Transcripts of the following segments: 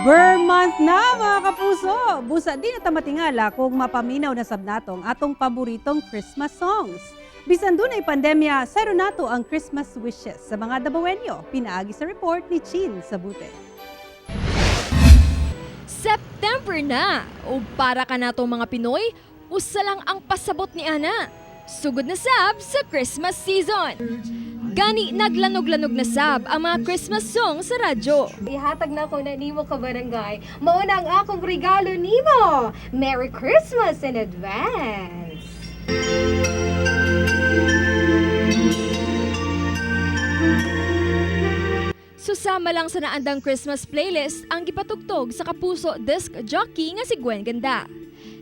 Burr month na mga kapuso! Busa di na tamatingala kung mapaminaw na sabnatong atong paboritong Christmas songs. Bisan doon ay pandemya, sayro nato ang Christmas wishes sa mga Dabawenyo. Pinaagi sa report ni Chin Sabute. September na! O para ka na to mga Pinoy, usa lang ang pasabot ni Ana. Sugod na sab sa Christmas season. Gani naglanog-lanog na sab ang mga Christmas song sa radyo. Ihatag na ko na nimo ka barangay. Mauna ang akong regalo nimo. Merry Christmas in advance. Susama lang sa naandang Christmas playlist ang gipatugtog sa kapuso disc jockey nga si Gwen Ganda.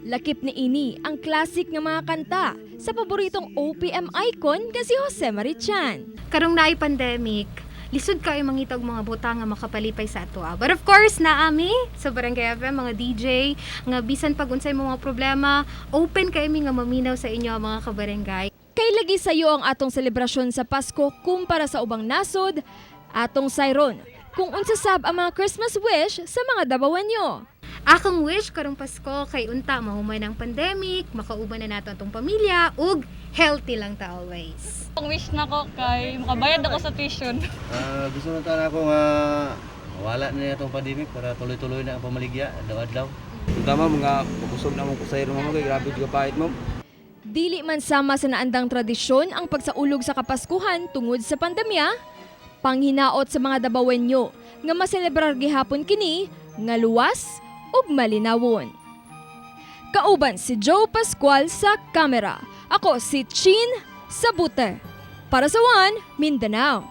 Lakip ni ini ang classic nga mga kanta sa paboritong OPM icon nga si Jose Marichan. Karong naay pandemic, lisod kayo mangitag mga butang nga makapalipay sa ato. But of course, naami sa Barangay FM, mga DJ, nga bisan pag unsay mga problema, open kayo nga maminaw sa inyo mga kabarangay. Kay lagi sayo ang atong selebrasyon sa Pasko kumpara sa ubang nasod, atong sayron kung unsa sab ang mga Christmas wish sa mga Dabawenyo. Akong wish karong Pasko kay unta mahumay ng pandemic, makauban na nato atong pamilya, ug healthy lang ta always. Ang wish na ko kay makabayad ako sa tuition. Gusto na tara ako nga wala na itong pandemic para tuloy-tuloy na ang pamaligya, adlaw-adlaw. Tama mga pagusog na mong kusayro mo kay grabe juga pahit mo. Dili man sama sa naandang tradisyon ang pagsaulog sa Kapaskuhan tungod sa pandemya, panghinaot sa mga Dabawenyo nga maselebrar gihapon kini nga luwas ug malinawon. Kauban si Joe Pascual sa kamera. Ako si Chin Sabute para sa One Mindanao.